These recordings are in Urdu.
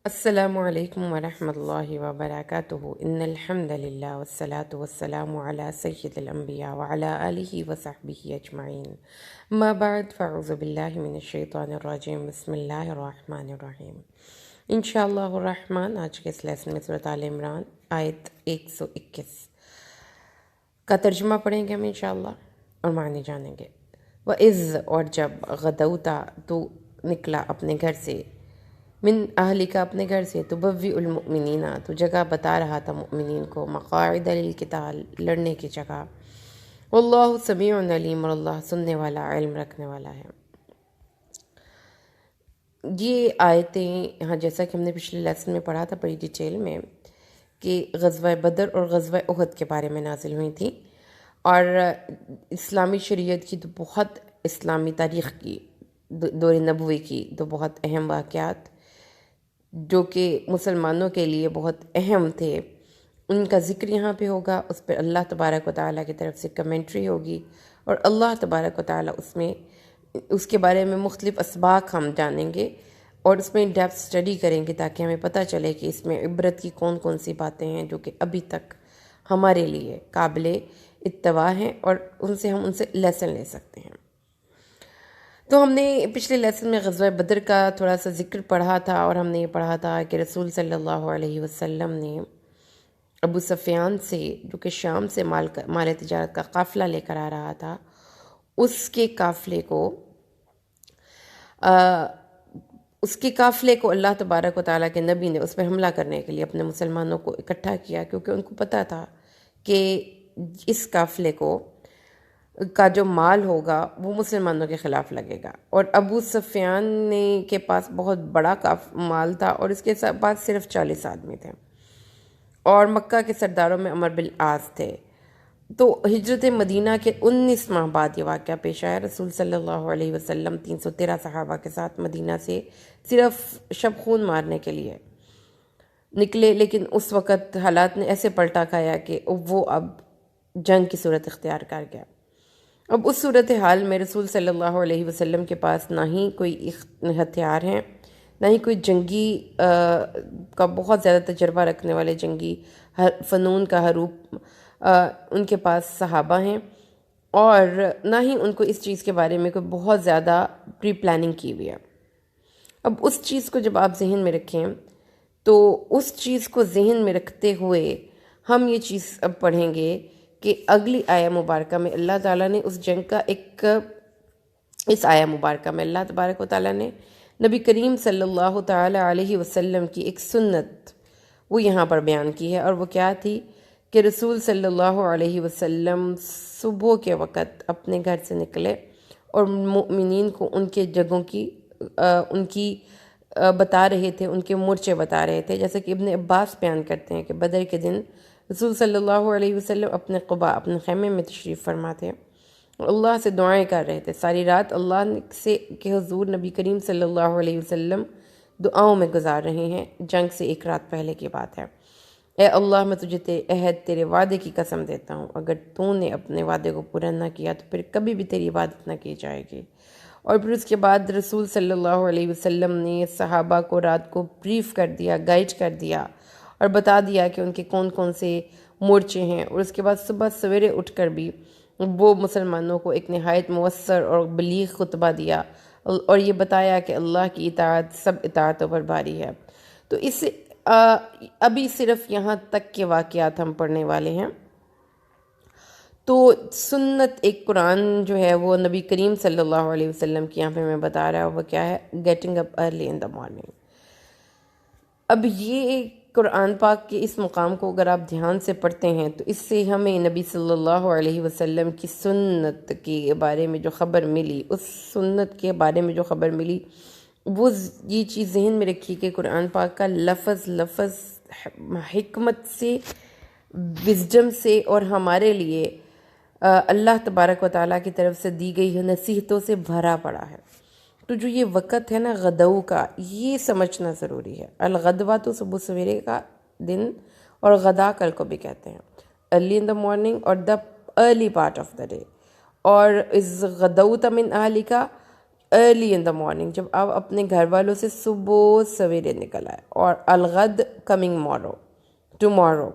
السلام علیکم ورحمۃ اللہ وبرکاتہ ان الحمد للہ والصلاة والسلام علی سید الانبیاء وعلی آلہ وصحبہ اجمعین اما بعد فاعوذ باللہ من الشیطان الرجیم بسم اللہ الرحمن الرحیم انشاءاللہ الرحمن آج کے اس لیسن میں سورۃ آل عمران آیت 121 کا ترجمہ پڑھیں گے ہم انشاءاللہ اور معنی جانیں گے۔ وَإِذْ اور جب غدوتا تو نکلا اپنے گھر سے، من اہلی کا اپنے گھر سے، تبوی المؤمنین تو جگہ بتا رہا تھا مؤمنین کو، مقاعد للقتال لڑنے کی جگہ، واللہ سمیع علیم اور اللہ سننے والا علم رکھنے والا ہے۔ یہ آیتیں یہاں جیسا کہ ہم نے پچھلے لیسن میں پڑھا تھا بڑی ڈیٹیل میں کہ غزوہ بدر اور غزوہ احد کے بارے میں نازل ہوئی تھیں، اور اسلامی شریعت کی تو بہت، اسلامی تاریخ کی، دور نبوی کی تو بہت اہم واقعات جو کہ مسلمانوں کے لیے بہت اہم تھے، ان کا ذکر یہاں پہ ہوگا۔ اس پہ اللہ تبارک و تعالیٰ کی طرف سے کمنٹری ہوگی، اور اللہ تبارک و تعالیٰ اس میں اس کے بارے میں مختلف اسباق ہم جانیں گے اور اس میں ڈیپتھ اسٹڈی کریں گے تاکہ ہمیں پتہ چلے کہ اس میں عبرت کی کون کون سی باتیں ہیں جو کہ ابھی تک ہمارے لیے قابل اتباع ہیں اور ان سے لیسن لے سکتے ہیں۔ تو ہم نے پچھلے لیسن میں غزوہ بدر کا تھوڑا سا ذکر پڑھا تھا، اور ہم نے یہ پڑھا تھا کہ رسول صلی اللہ علیہ وسلم نے ابو سفیان سے، جو کہ شام سے مال تجارت کا قافلہ لے کر آ رہا تھا، اس کے قافلے کو اللہ تبارک و تعالیٰ کے نبی نے اس پہ حملہ کرنے کے لیے اپنے مسلمانوں کو اکٹھا کیا، کیونکہ ان کو پتہ تھا کہ اس قافلے کا جو مال ہوگا وہ مسلمانوں کے خلاف لگے گا، اور ابو سفیان کے پاس بہت بڑا مال تھا اور اس کے پاس صرف 40 آدمی تھے، اور مکہ کے سرداروں میں عمر بن عاص تھے۔ تو ہجرت مدینہ کے 19 ماہ بعد یہ واقعہ پیش آیا۔ رسول صلی اللہ علیہ وسلم 313 صحابہ کے ساتھ مدینہ سے صرف شب خون مارنے کے لیے نکلے، لیکن اس وقت حالات نے ایسے پلٹا کھایا کہ وہ اب جنگ کی صورت اختیار کر گیا۔ اب اس صورتحال میں رسول صلی اللہ علیہ وسلم کے پاس نہ ہی کوئی ہتھیار ہیں، نہ ہی کوئی جنگی کا بہت زیادہ تجربہ رکھنے والے جنگی فنون کا حروف ان کے پاس صحابہ ہیں، اور نہ ہی ان کو اس چیز کے بارے میں کوئی بہت زیادہ پری پلاننگ کی ہوئی ہے۔ اب اس چیز کو جب آپ ذہن میں رکھیں تو اس چیز کو ذہن میں رکھتے ہوئے ہم یہ چیز اب پڑھیں گے کہ اگلی آیہ مبارکہ میں اللہ تعالیٰ نے اس جنگ کا اس آیہ مبارکہ میں اللہ تبارک و تعالیٰ نے نبی کریم صلی اللہ تعالیٰ علیہ وسلم کی ایک سنت وہ یہاں پر بیان کی ہے، اور وہ کیا تھی کہ رسول صلی اللہ علیہ وسلم صبح کے وقت اپنے گھر سے نکلے اور مؤمنین کو ان کے جگہوں کی بتا رہے تھے، ان کے مورچے بتا رہے تھے۔ جیسے کہ ابن عباس بیان کرتے ہیں کہ بدر کے دن رسول صلی اللہ علیہ وسلم اپنے قباء، اپنے خیمے میں تشریف فرما تھے اور اللہ سے دعائیں کر رہے تھے۔ ساری رات اللہ سے کہ حضور نبی کریم صلی اللہ علیہ وسلم دعاؤں میں گزار رہے ہیں۔ جنگ سے ایک رات پہلے کی بات ہے۔ اے اللہ، میں تجھے تیرے وعدے کی قسم دیتا ہوں، اگر تو نے اپنے وعدے کو پورا نہ کیا تو پھر کبھی بھی تیری عبادت نہ کی جائے گی۔ اور پھر اس کے بعد رسول صلی اللہ علیہ وسلم نے صحابہ کو رات کو بریف کر دیا، گائیڈ کر دیا اور بتا دیا کہ ان کے کون کون سے مورچے ہیں، اور اس کے بعد صبح سویرے اٹھ کر بھی وہ مسلمانوں کو ایک نہایت مؤثر اور بلیغ خطبہ دیا اور یہ بتایا کہ اللہ کی اطاعت سب اطاعتوں پر بھاری ہے۔ تو اس ابھی صرف یہاں تک کے واقعات ہم پڑھنے والے ہیں۔ تو سنت ایک قرآن جو ہے وہ نبی کریم صلی اللہ علیہ وسلم کی یہاں پہ میں بتا رہا ہوں، وہ کیا ہے؟ Getting up early in the morning. اب یہ قرآن پاک کے اس مقام کو اگر آپ دھیان سے پڑھتے ہیں تو اس سے ہمیں نبی صلی اللہ علیہ وسلم کی سنت کے بارے میں جو خبر ملی، اس سنت کے بارے میں جو خبر ملی، وہ یہ چیز ذہن میں رکھی کہ قرآن پاک کا لفظ حکمت سے، وزڈم سے اور ہمارے لیے اللہ تبارک و تعالیٰ کی طرف سے دی گئی نصیحتوں سے بھرا پڑا ہے۔ تو جو یہ وقت ہے نا غدو کا، یہ سمجھنا ضروری ہے۔ الغدوہ تو صبح سویرے کا دن، اور غدا کل کو بھی کہتے ہیں، ارلی ان دا مارننگ اور the early part of the day. اور اس غدوت من اہلکا ارلی ان دا مارننگ، جب آپ اپنے گھر والوں سے صبح سویرے نکل آئے. اور الغد کمنگ مورو، ٹمورو،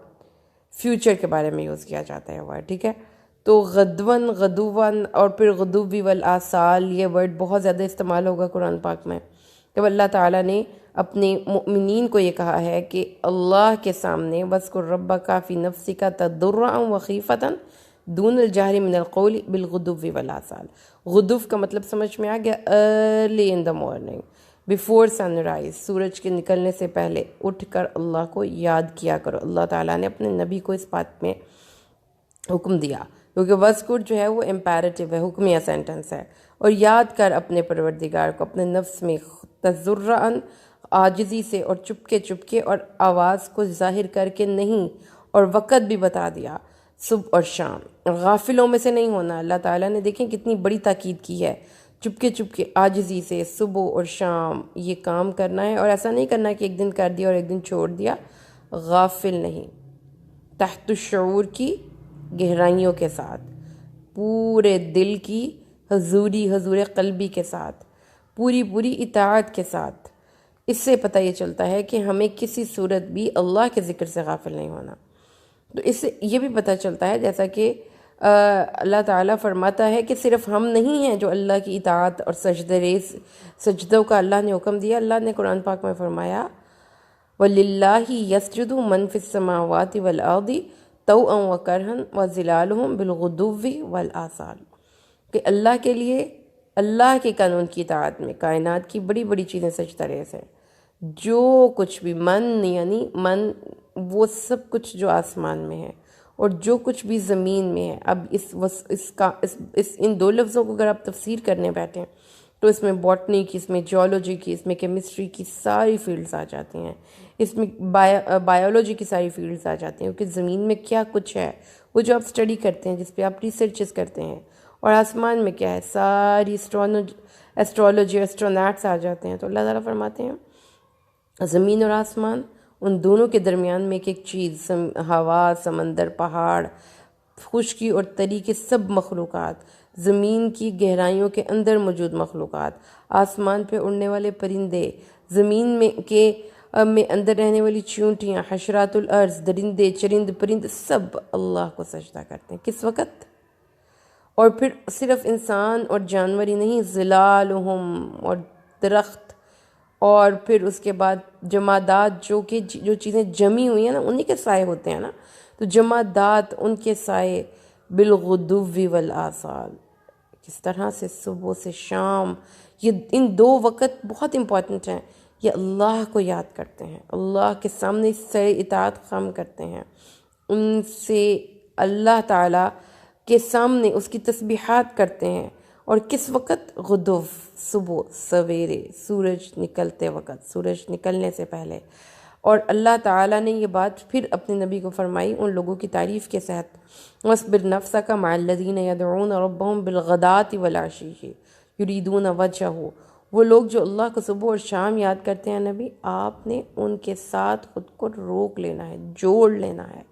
فیوچر کے بارے میں یوز کیا جاتا ہے ورڈ، ٹھیک ہے. تو غدون، غدوون، اور پھر غدوی والآصال، یہ ورڈ بہت زیادہ استعمال ہوگا قرآن پاک میں جب اللہ تعالیٰ نے اپنے مؤمنین کو یہ کہا ہے کہ اللہ کے سامنے وَاذْكُرْ رَبَّكَ فِي نَفْسِكَ تَضَرُّعًا وَخِيفَةً دُونَ الْجَهْرِ مِنَ الْقَوْلِ بِالْغُدُوِّ وَالْآصَالِ. غدو کا مطلب سمجھ میں آ گیا، early in the morning, before sunrise, سورج کے نکلنے سے پہلے اٹھ کر اللہ کو یاد کیا کرو. اللہ تعالیٰ نے اپنے نبی کو اس بات میں حکم دیا، کیونکہ وذکر جو ہے وہ امپیریٹیو ہے، حکمیہ سینٹنس ہے. اور یاد کر اپنے پروردگار کو اپنے نفس میں تضرعاً، عاجزی سے، اور چپکے چپکے، اور آواز کو ظاہر کر کے نہیں، اور وقت بھی بتا دیا، صبح اور شام. غافلوں میں سے نہیں ہونا. اللہ تعالیٰ نے دیکھیں کتنی بڑی تاکید کی ہے، چپکے چپکے عاجزی سے صبح اور شام یہ کام کرنا ہے. اور ایسا نہیں کرنا کہ ایک دن کر دیا اور ایک دن چھوڑ دیا. غافل نہیں، تحت الشعور کی گہرائیوں کے ساتھ، پورے دل کی حضور قلبی کے ساتھ، پوری اطاعت کے ساتھ. اس سے پتہ یہ چلتا ہے کہ ہمیں کسی صورت بھی اللہ کے ذکر سے غافل نہیں ہونا. تو اس سے یہ بھی پتہ چلتا ہے جیسا کہ اللہ تعالیٰ فرماتا ہے کہ صرف ہم نہیں ہیں جو اللہ کی اطاعت اور سجدوں کا اللہ نے حکم دیا. اللہ نے قرآن پاک میں فرمایا وَلِلَّهِ يَسْجُدُ مَنْ فِي السَّمَاوَاتِ وَالْأَرْضِ طَوْعًا وَكَرْهًا وَظِلَالُهُمْ بِالْغُدُوِّ وَالْآصَالِ، کہ اللہ کے لیے، اللہ کے قانون کی اطاعت میں کائنات کی بڑی بڑی چیزیں سجدہ ریز ہیں. جو کچھ بھی یعنی من وہ سب کچھ جو آسمان میں ہے اور جو کچھ بھی زمین میں ہے. اب ان دو لفظوں کو اگر آپ تفسیر کرنے بیٹھیں تو اس میں باٹنی کی، اس میں جیولوجی کی، اس میں کیمسٹری کی ساری فیلڈز آ جاتی ہیں، اس میں بایولوجی کی ساری فیلڈز آ جاتی ہیں، کیونکہ زمین میں کیا کچھ ہے وہ جو آپ اسٹڈی کرتے ہیں، جس پہ آپ ریسرچز کرتے ہیں. اور آسمان میں کیا ہے، ساری ایسٹرولوجی، ایسٹروناٹس آ جاتے ہیں. تو اللہ تعالیٰ فرماتے ہیں زمین اور آسمان، ان دونوں کے درمیان میں ایک ایک چیز، ہوا، سمندر، پہاڑ، خشکی اور تری کے سب مخلوقات، زمین کی گہرائیوں کے اندر موجود مخلوقات، آسمان پہ اڑنے والے پرندے، زمین میں اندر رہنے والی چیونٹیاں، حشرات الارض، درندے، چرند پرند، سب اللہ کو سجدہ کرتے ہیں. کس وقت؟ اور پھر صرف انسان اور جانور ہی نہیں، ظلالہم، اور درخت، اور پھر اس کے بعد جمادات، جو چیزیں جمی ہوئی ہیں نا انہی کے سائے ہوتے ہیں نا. تو جمادات، ان کے سائے، بالغدو والآصال، کس طرح سے صبح سے شام. یہ ان دو وقت بہت امپورٹنٹ ہیں. یہ اللہ کو یاد کرتے ہیں، اللہ کے سامنے سر اطاعت خم کرتے ہیں، ان سے اللہ تعالیٰ کے سامنے اس کی تسبیحات کرتے ہیں. اور کس وقت؟ غدو، صبح سویرے، سورج نکلتے وقت، سورج نکلنے سے پہلے. اور اللہ تعالیٰ نے یہ بات پھر اپنے نبی کو فرمائی ان لوگوں کی تعریف کے ساتھ، وَاصْبِرْ نَفْسَكَ مَعَ الَّذِينَ يَدْعُونَ رَبَّهُمْ بِالْغَدَاةِ وَالْعَشِيِّ يُرِيدُونَ وَجْهَهُ. وہ لوگ جو اللہ کو صبح اور شام یاد کرتے ہیں نبی، آپ نے ان کے ساتھ خود کو روک لینا ہے، جوڑ لینا ہے.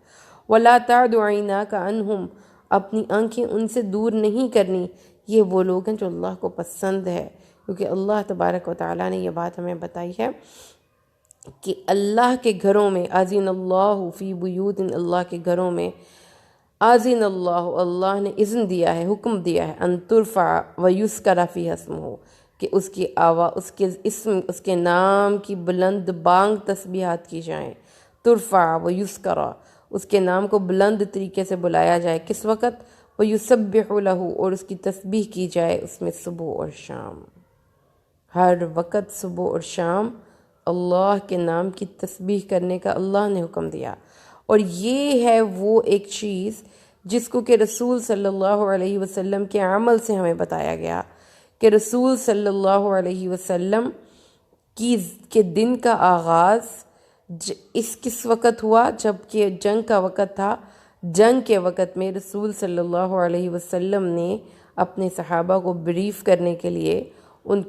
وَلَا تَعْدُ عَيْنَاكَ عَنْهُمْ، اپنی آنکھیں ان سے دور نہیں کرنی. یہ وہ لوگ ہیں جو اللہ کو پسند ہے، کیونکہ اللہ تبارک و تعالیٰ نے یہ بات ہمیں بتائی ہے کہ اللہ کے گھروں میں آذین اللہ فی بیوت، اللہ کے گھروں میں آذین اللہ، اللہ نے اذن دیا ہے، حکم دیا ہے، ان ترفع ویذکر فیہا اسمہ، کہ اس کی اس کے اسم، اس کے نام کی بلند بانگ تسبیحات کی جائیں. ترفع ویذکر، اس کے نام کو بلند طریقے سے بلایا جائے. کس وقت؟ وَيُسَبِّحُ لَهُ، اور اس کی تسبیح کی جائے اس میں صبح اور شام. ہر وقت صبح اور شام اللہ کے نام کی تسبیح کرنے کا اللہ نے حکم دیا. اور یہ ہے وہ ایک چیز جس کو کہ رسول صلی اللہ علیہ وسلم کے عمل سے ہمیں بتایا گیا، کہ رسول صلی اللہ علیہ وسلم کے دن کا آغاز کس وقت ہوا؟ جب کہ جنگ کا وقت تھا. جنگ کے وقت میں رسول صلی اللہ علیہ وسلم نے اپنے صحابہ کو بریف کرنے کے لیے، ان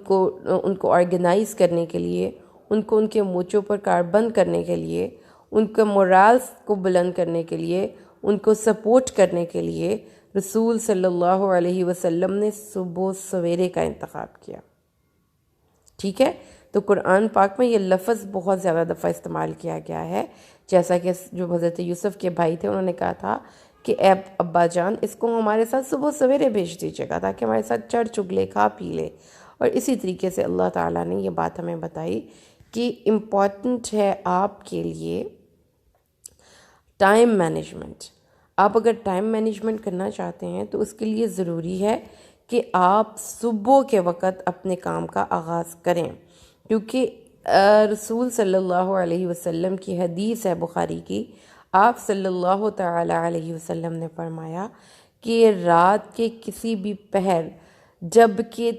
کو آرگنائز کرنے کے لیے، ان کے موچوں پر کاربند کرنے کے لیے، ان کے مورالز کو بلند کرنے کے لیے، ان کو سپورٹ کرنے کے لیے رسول صلی اللہ علیہ وسلم نے صبح سویرے کا انتخاب کیا. ٹھیک ہے، تو قرآن پاک میں یہ لفظ بہت زیادہ دفعہ استعمال کیا گیا ہے، جیسا کہ جو حضرت یوسف کے بھائی تھے انہوں نے کہا تھا کہ اے ابا جان اس کو ہمارے ساتھ صبح سویرے بھیج دیجیے گا تاکہ ہمارے ساتھ چڑھ چگ لے، کھا پی لے۔ اور اسی طریقے سے اللہ تعالیٰ نے یہ بات ہمیں بتائی کہ امپورٹنٹ ہے آپ کے لیے ٹائم مینجمنٹ۔ آپ اگر ٹائم مینجمنٹ کرنا چاہتے ہیں تو اس کے لیے ضروری ہے کہ آپ صبح کے وقت اپنے کام کا آغاز کریں، کیونکہ رسول صلی اللہ علیہ وسلم کی حدیث ہے بخاری کی، آپ صلی اللہ تعالی علیہ وسلم نے فرمایا کہ رات کے کسی بھی پہر، جب کہ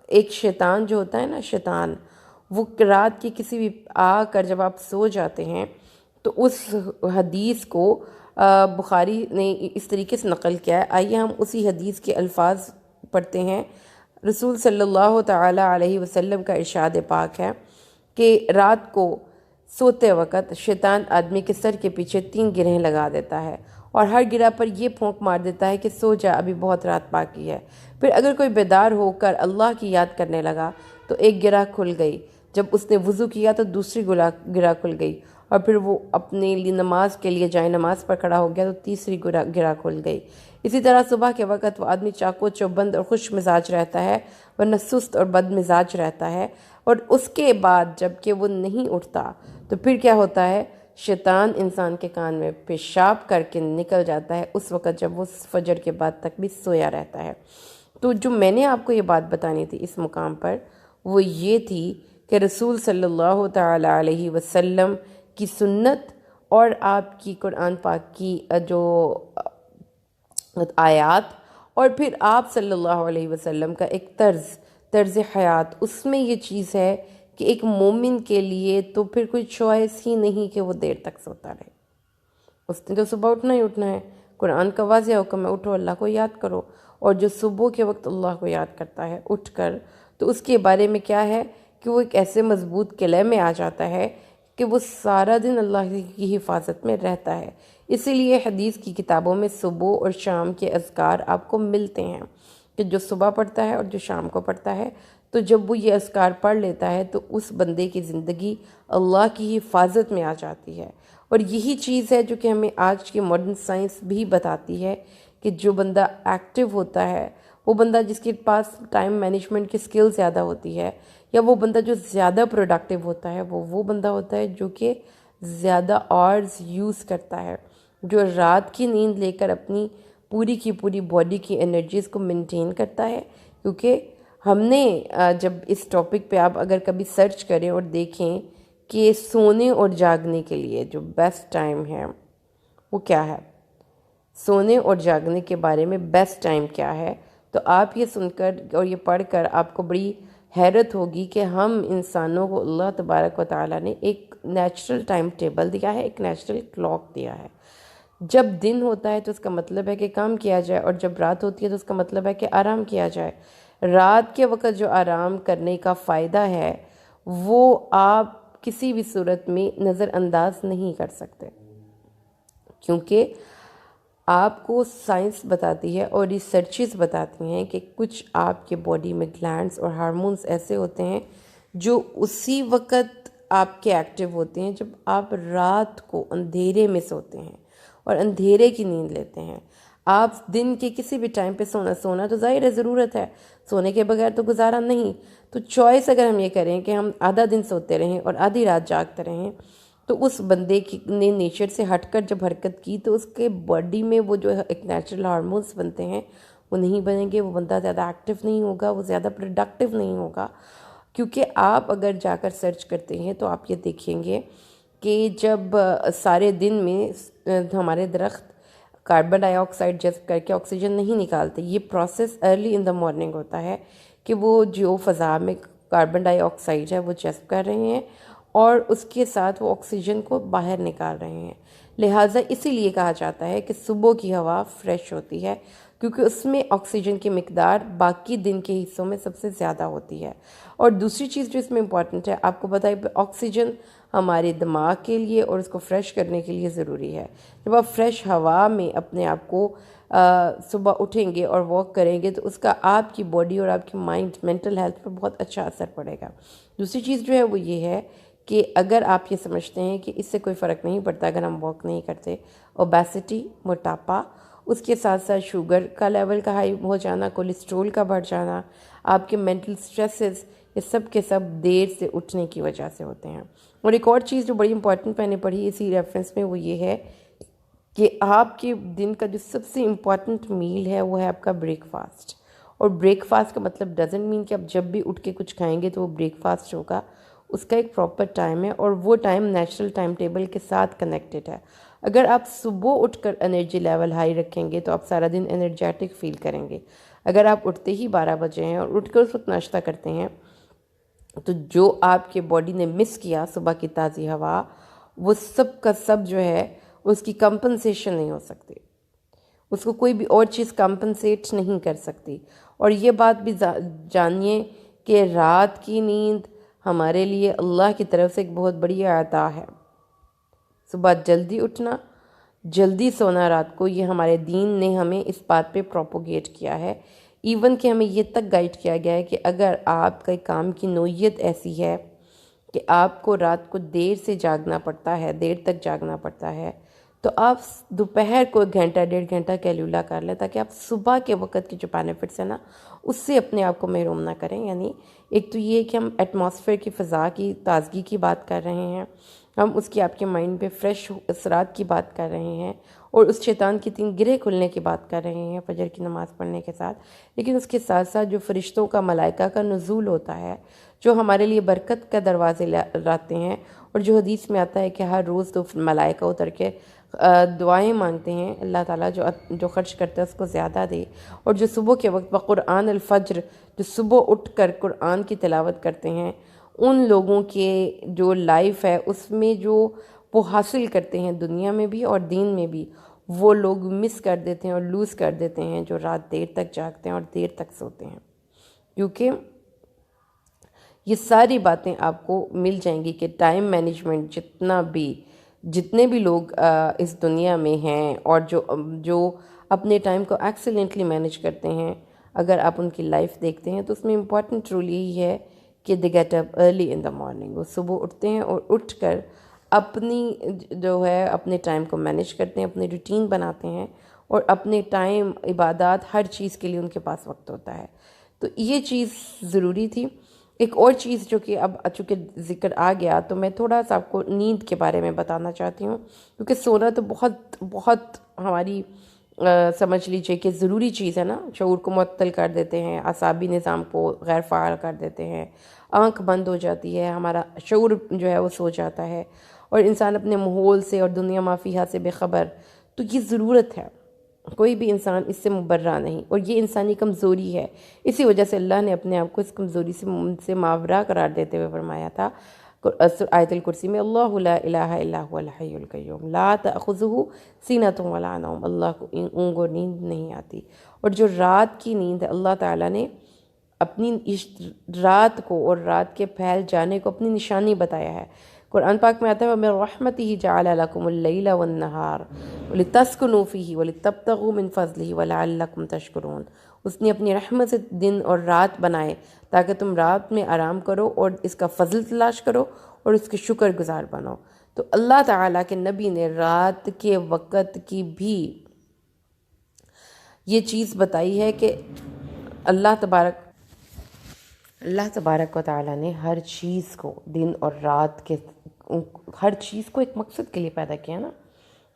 ایک شیطان جو ہوتا ہے نا، شیطان وہ رات کی کسی بھی آ کر جب آپ سو جاتے ہیں تو اس حدیث کو بخاری نے اس طریقے سے نقل کیا ہے۔ آئیے ہم اسی حدیث کے الفاظ پڑھتے ہیں۔ رسول صلی اللہ تعالی علیہ وسلم کا ارشاد پاک ہے کہ رات کو سوتے وقت شیطان آدمی کے سر کے پیچھے 3 گرہیں لگا دیتا ہے، اور ہر گرہ پر یہ پھونک مار دیتا ہے کہ سو جا، ابھی بہت رات باقی ہے۔ پھر اگر کوئی بیدار ہو کر اللہ کی یاد کرنے لگا تو ایک گرہ کھل گئی، جب اس نے وضو کیا تو دوسری گرہ کھل گئی، اور پھر وہ اپنے لیے نماز کے لیے جائے نماز پر کھڑا ہو گیا تو تیسری گرہ کھل گئی۔ اسی طرح صبح کے وقت وہ آدمی چاقو چوبند اور خوش مزاج رہتا ہے، ورنہ سست اور بد مزاج رہتا ہے، اور اس کے بعد جب کہ وہ نہیں اٹھتا تو پھر کیا ہوتا ہے، شیطان انسان کے کان میں پیشاب کر کے نکل جاتا ہے اس وقت جب وہ فجر کے بعد تک بھی سویا رہتا ہے۔ تو جو میں نے آپ کو یہ بات بتانی تھی اس مقام پر وہ یہ تھی کہ رسول صلی اللہ تعالی علیہ وسلم کی سنت اور آپ کی قرآن پاک کی جو آیات، اور پھر آپ صلی اللہ علیہ وسلم کا ایک طرز حیات، اس میں یہ چیز ہے کہ ایک مومن کے لیے تو پھر کوئی چوائس ہی نہیں کہ وہ دیر تک سوتا رہے۔ اس نے تو صبح اٹھنا ہی اٹھنا ہے، قرآن کا واضح حکم ہے اٹھو اللہ کو یاد کرو، اور جو صبح کے وقت اللہ کو یاد کرتا ہے اٹھ کر، تو اس کے بارے میں کیا ہے کہ وہ ایک ایسے مضبوط قلعے میں آ جاتا ہے کہ وہ سارا دن اللہ کی حفاظت میں رہتا ہے۔ اسی لیے حدیث کی کتابوں میں صبح اور شام کے اذکار آپ کو ملتے ہیں کہ جو صبح پڑھتا ہے اور جو شام کو پڑھتا ہے، تو جب وہ یہ اذکار پڑھ لیتا ہے تو اس بندے کی زندگی اللہ کی حفاظت میں آ جاتی ہے۔ اور یہی چیز ہے جو کہ ہمیں آج کی ماڈرن سائنس بھی بتاتی ہے کہ جو بندہ ایکٹیو ہوتا ہے، وہ بندہ جس کے پاس ٹائم مینجمنٹ کی سکل زیادہ ہوتی ہے، یا وہ بندہ جو زیادہ پروڈکٹیو ہوتا ہے، وہ بندہ ہوتا ہے جو کہ زیادہ آورز یوز کرتا ہے، جو رات کی نیند لے کر اپنی پوری کی پوری باڈی کی انرجیز کو مینٹین کرتا ہے۔ کیونکہ ہم نے جب اس ٹاپک پہ آپ اگر کبھی سرچ کریں اور دیکھیں کہ سونے اور جاگنے کے لیے جو بیسٹ ٹائم ہے وہ کیا ہے، سونے اور جاگنے کے بارے میں بیسٹ ٹائم کیا ہے، تو آپ یہ سن کر اور یہ پڑھ کر آپ کو بڑی حیرت ہوگی کہ ہم انسانوں کو اللہ تبارک و تعالیٰ نے ایک نیچرل ٹائم ٹیبل دیا ہے، ایک نیچرل کلاک دیا ہے۔ جب دن ہوتا ہے تو اس کا مطلب ہے کہ کام کیا جائے، اور جب رات ہوتی ہے تو اس کا مطلب ہے کہ آرام کیا جائے۔ رات کے وقت جو آرام کرنے کا فائدہ ہے وہ آپ کسی بھی صورت میں نظر انداز نہیں کر سکتے، کیونکہ آپ کو سائنس بتاتی ہے اور ریسرچز بتاتی ہیں کہ کچھ آپ کے باڈی میں گلینڈز اور ہارمونز ایسے ہوتے ہیں جو اسی وقت آپ کے ایکٹیو ہوتے ہیں جب آپ رات کو اندھیرے میں سوتے ہیں اور اندھیرے کی نیند لیتے ہیں۔ آپ دن کے کسی بھی ٹائم پہ سونا تو ظاہر ہے ضرورت ہے، سونے کے بغیر تو گزارا نہیں۔ تو چوائس اگر ہم یہ کریں کہ ہم آدھا دن سوتے رہیں اور آدھی رات جاگتے رہیں، تو اس بندے نے نیچر سے ہٹ کر جب حرکت کی تو اس کے باڈی میں وہ جو ایک نیچرل ہارمونز بنتے ہیں وہ نہیں بنیں گے، وہ بندہ زیادہ ایکٹیو نہیں ہوگا، وہ زیادہ پروڈکٹیو نہیں ہوگا۔ کیونکہ آپ اگر جا کر سرچ کرتے ہیں تو آپ یہ دیکھیں گے کہ جب سارے دن میں ہمارے درخت کاربن ڈائی آکسائڈ جذب کر کے آکسیجن نہیں نکالتے، یہ process early in the morning ہوتا ہے کہ وہ جو فضا میں کاربن ڈائی آکسائڈ ہے وہ جذب کر رہے ہیں اور اس کے ساتھ وہ آکسیجن کو باہر نکال رہے ہیں۔ لہٰذا اسی لیے کہا جاتا ہے کہ صبح کی ہوا فریش ہوتی ہے، کیونکہ اس میں آکسیجن کی مقدار باقی دن کے حصوں میں سب سے زیادہ ہوتی ہے۔ اور دوسری چیز جو اس میں امپورٹنٹ ہے، آپ کو پتہ ہے آکسیجن ہمارے دماغ کے لیے اور اس کو فریش کرنے کے لیے ضروری ہے۔ جب آپ فریش ہوا میں اپنے آپ کو صبح اٹھیں گے اور واک کریں گے تو اس کا آپ کی باڈی اور آپ کی مائنڈ مینٹل ہیلتھ پر بہت اچھا اثر پڑے گا۔ دوسری چیز جو ہے وہ یہ ہے کہ اگر آپ یہ سمجھتے ہیں کہ اس سے کوئی فرق نہیں پڑتا اگر ہم واک نہیں کرتے، اوبیسٹی، موٹاپا، اس کے ساتھ ساتھ شوگر کا لیول کا ہائی ہو جانا، کولیسٹرول کا بڑھ جانا، آپ کے مینٹل سٹریسز، یہ سب کے سب دیر سے اٹھنے کی وجہ سے ہوتے ہیں۔ اور ایک اور چیز جو بڑی امپورٹنٹ میں نے پڑھی اسی ریفرنس میں، وہ یہ ہے کہ آپ کے دن کا جو سب سے امپورٹنٹ میل ہے وہ ہے آپ کا بریک فاسٹ۔ اور بریک فاسٹ کا مطلب ڈزنٹ مین کہ آپ جب بھی اٹھ کے کچھ کھائیں گے تو وہ بریک فاسٹ ہوگا، اس کا ایک پراپر ٹائم ہے اور وہ ٹائم نیچرل ٹائم ٹیبل کے ساتھ کنیکٹڈ ہے۔ اگر آپ صبح اٹھ کر انرجی لیول ہائی رکھیں گے تو آپ سارا دن انرجیٹک فیل کریں گے۔ اگر آپ اٹھتے ہی 12 بجے ہیں اور اٹھ کر اس وقت ناشتہ کرتے ہیں تو جو آپ کے باڈی نے مس کیا صبح کی تازی ہوا، وہ سب کا سب جو ہے اس کی کمپنسیشن نہیں ہو سکتی، اس کو کوئی بھی اور چیز کمپنسیٹ نہیں کر سکتی۔ اور یہ بات بھی جانیے کہ رات کی نیند ہمارے لیے اللہ کی طرف سے ایک بہت بڑی عطا ہے۔ صبح جلدی اٹھنا، جلدی سونا رات کو، یہ ہمارے دین نے ہمیں اس بات پہ پروپوگیٹ کیا ہے۔ ایون کہ ہمیں یہ تک گائیڈ کیا گیا ہے کہ اگر آپ کے کام کی نوعیت ایسی ہے کہ آپ کو رات کو دیر سے جاگنا پڑتا ہے، دیر تک جاگنا پڑتا ہے، تو آپ دوپہر کو 1-1.5 گھنٹہ کیلیولہ کر لیں تاکہ آپ صبح کے وقت کی جو بینیفٹس ہیں نا اس سے اپنے آپ کو محروم نہ کریں۔ یعنی ایک تو یہ کہ ہم ایٹماسفیئر کی فضا کی تازگی کی بات کر رہے ہیں، ہم اس کی آپ کے مائنڈ پہ فریش اثرات کی بات کر رہے ہیں، اور اس شیطان کی 3 گرہ کھلنے کی بات کر رہے ہیں فجر کی نماز پڑھنے کے ساتھ۔ لیکن اس کے ساتھ ساتھ جو فرشتوں کا، ملائکہ کا نزول ہوتا ہے جو ہمارے لیے برکت کا دروازے لاتے ہیں، اور جو حدیث میں آتا ہے کہ ہر روز تو ملائکہ اتر کے دعائیں مانگتے ہیں اللہ تعالیٰ جو خرچ کرتا ہے اس کو زیادہ دے۔ اور جو صبح کے وقت بقرآن الفجر، جو صبح اٹھ کر قرآن کی تلاوت کرتے ہیں، ان لوگوں کے جو لائف ہے اس میں جو وہ حاصل کرتے ہیں دنیا میں بھی اور دین میں بھی، وہ لوگ مس کر دیتے ہیں اور لوز کر دیتے ہیں جو رات دیر تک جاگتے ہیں اور دیر تک سوتے ہیں۔ کیونکہ یہ ساری باتیں آپ کو مل جائیں گی کہ ٹائم مینجمنٹ جتنے بھی لوگ اس دنیا میں ہیں اور جو اپنے ٹائم کو ایکسیلنٹلی مینج کرتے ہیں، اگر آپ ان کی لائف دیکھتے ہیں تو اس میں امپورٹنٹ رول یہی ہے کہ they get up early in the morning. وہ صبح اٹھتے ہیں اور اٹھ کر اپنی جو ہے اپنے ٹائم کو مینج کرتے ہیں، اپنی روٹین بناتے ہیں، اور اپنے ٹائم، عبادات، ہر چیز کے لیے ان کے پاس وقت ہوتا ہے۔ تو یہ چیز ضروری تھی۔ ایک اور چیز جو کہ اب چونکہ ذکر آ گیا تو میں تھوڑا سا آپ کو نیند کے بارے میں بتانا چاہتی ہوں، کیونکہ سونا تو بہت بہت ہماری سمجھ لیجئے کہ ضروری چیز ہے نا۔ شعور کو معطل کر دیتے ہیں، اعصابی نظام کو غیر فعال کر دیتے ہیں، آنکھ بند ہو جاتی ہے، ہمارا شعور جو ہے وہ سو جاتا ہے، اور انسان اپنے ماحول سے اور دنیا ما فیہا سے بے خبر۔ تو یہ ضرورت ہے، کوئی بھی انسان اس سے مبرہ نہیں، اور یہ انسانی کمزوری ہے۔ اسی وجہ سے اللہ نے اپنے آپ کو اس کمزوری سے ماورا قرار دیتے ہوئے فرمایا تھا آیت الکرسی میں، اللہ لا الہ الا هو الحی القیوم لا تأخذہ سینۃ ولا نوم، اللہ کو اونگ اور نیند نہیں آتی۔ اور جو رات کی نیند ہے، اللہ تعالیٰ نے اپنی رات کو اور رات کے پھیل جانے کو اپنی نشانی بتایا ہے۔ قرآن پاک میں آتا ہے وَمِن رَحْمَتِهِ جَعَلَ لَكُمُ اللَّيْلَ وَالنَّهَارَ وَلِتَسْكُنُوا فِيهِ وَلِتَبْتَغُوا مِن فَضْلِهِ وَلَعَلَّكُمْ تَشْكُرُونَ۔ اس نے اپنی رحمت سے دن اور رات بنائے تاکہ تم رات میں آرام کرو اور اس کا فضل تلاش کرو اور اس کے شکر گزار بنو۔ تو اللہ تعالیٰ کے نبی نے رات کے وقت کی بھی یہ چیز بتائی ہے کہ اللہ تبارک و تعالیٰ نے ہر چیز کو، دن اور رات کے ہر چیز کو ایک مقصد کے لیے پیدا کیا نا۔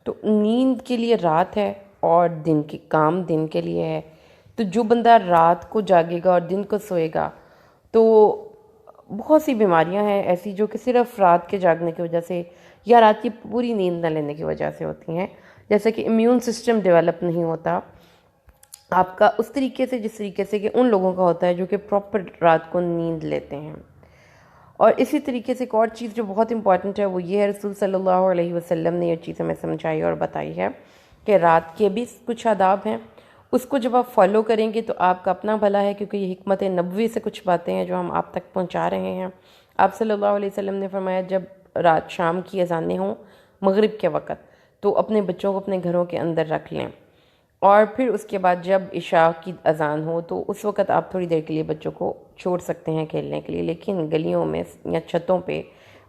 تو نیند کے لیے رات ہے اور دن کی کام دن کے لیے ہے۔ تو جو بندہ رات کو جاگے گا اور دن کو سوئے گا تو بہت سی بیماریاں ہیں ایسی جو کہ صرف رات کے جاگنے کی وجہ سے یا رات کی پوری نیند نہ لینے کی وجہ سے ہوتی ہیں، جیسے کہ امیون سسٹم ڈیولپ نہیں ہوتا آپ کا اس طریقے سے جس طریقے سے کہ ان لوگوں کا ہوتا ہے جو کہ پراپر رات کو نیند لیتے ہیں۔ اور اسی طریقے سے ایک اور چیز جو بہت امپورٹنٹ ہے وہ یہ ہے، رسول صلی اللہ علیہ وسلم نے یہ چیز ہمیں سمجھائی اور بتائی ہے کہ رات کے بھی کچھ آداب ہیں اس کو جب آپ فالو کریں گے تو آپ کا اپنا بھلا ہے، کیونکہ یہ حکمت نبوی سے کچھ باتیں ہیں جو ہم آپ تک پہنچا رہے ہیں۔ آپ صلی اللہ علیہ وسلم نے فرمایا جب رات شام کی اذانیں ہوں مغرب کے وقت تو اپنے بچوں کو اپنے گھروں کے اندر رکھ لیں، اور پھر اس کے بعد جب عشاء کی اذان ہو تو اس وقت آپ تھوڑی دیر کے لیے بچوں کو چھوڑ سکتے ہیں کھیلنے کے لیے، لیکن گلیوں میں یا چھتوں پہ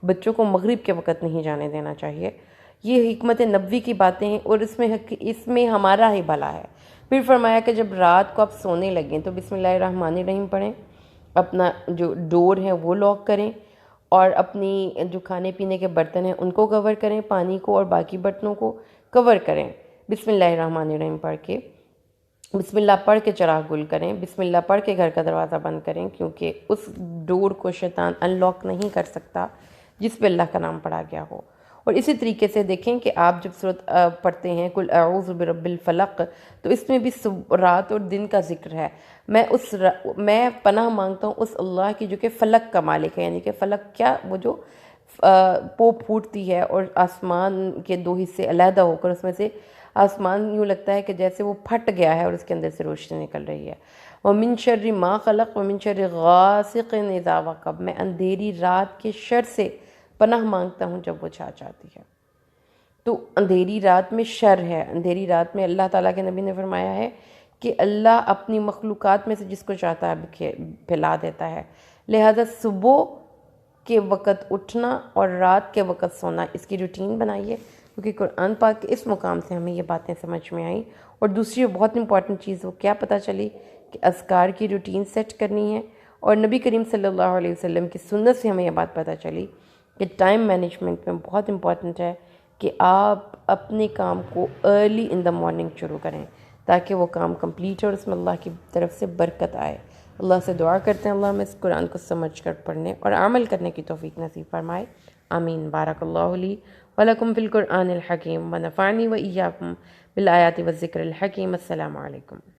بچوں کو مغرب کے وقت نہیں جانے دینا چاہیے۔ یہ حکمت نبوی کی باتیں ہیں، اور اس میں ہمارا ہی بھلا ہے۔ پھر فرمایا کہ جب رات کو آپ سونے لگیں تو بسم اللہ الرحمن الرحیم پڑھیں، اپنا جو ڈور ہے وہ لاک کریں، اور اپنی جو کھانے پینے کے برتن ہیں ان کو کور کریں، پانی کو اور باقی برتنوں کو کور کریں بسم اللہ الرحمن الرحیم پڑھ کے۔ بسم اللہ پڑھ کے چراغ گل کریں، بسم اللہ پڑھ کے گھر کا دروازہ بند کریں، کیونکہ اس ڈور کو شیطان ان لاک نہیں کر سکتا جس پہ اللہ کا نام پڑھا گیا ہو۔ اور اسی طریقے سے دیکھیں کہ آپ جب سورت پڑھتے ہیں قل اعوذ برب الفلق، تو اس میں بھی رات اور دن کا ذکر ہے۔ میں پناہ مانگتا ہوں اس اللہ کی جو کہ فلک کا مالک ہے، یعنی کہ فلک کیا، وہ جو پھوٹتی ہے اور آسمان کے دو حصے علیحدہ ہو کر اس میں سے آسمان یوں لگتا ہے کہ جیسے وہ پھٹ گیا ہے اور اس کے اندر سے روشنی نکل رہی ہے۔ وَمِن شَرِّ مَا خَلَقَ وَمِن شَرِّ غَاسِقٍ إِذَا وَقَبَ، میں اندھیری رات کے شر سے پناہ مانگتا ہوں جب وہ چھا جاتی ہے۔ تو اندھیری رات میں شر ہے، اندھیری رات میں اللہ تعالیٰ کے نبی نے فرمایا ہے کہ اللہ اپنی مخلوقات میں سے جس کو چاہتا ہے پھیلا دیتا ہے، لہذا صبح کے وقت اٹھنا اور رات کے وقت سونا اس کی روٹین بنائیے، کیونکہ قرآن پاک کے اس مقام سے ہمیں یہ باتیں سمجھ میں آئیں۔ اور دوسری بہت امپورٹنٹ چیز وہ کیا پتہ چلی کہ اذکار کی روٹین سیٹ کرنی ہے، اور نبی کریم صلی اللہ علیہ وسلم کی سنت سے ہمیں یہ بات پتہ چلی کہ ٹائم مینجمنٹ میں بہت امپورٹنٹ ہے کہ آپ اپنے کام کو ارلی ان دا مارننگ شروع کریں تاکہ وہ کام کمپلیٹ ہو اور اس میں اللہ کی طرف سے برکت آئے۔ اللہ سے دعا کرتے ہیں اللہ ہمیں اس قرآن کو سمجھ کر پڑھنے اور عمل کرنے کی توفیق نصیب فرمائے، آمین۔ بارک اللہ لی ولکم فی القرآن الحکیم ونفعنی وإیاکم بالآیات والذکر الحکیم۔ السلام علیکم۔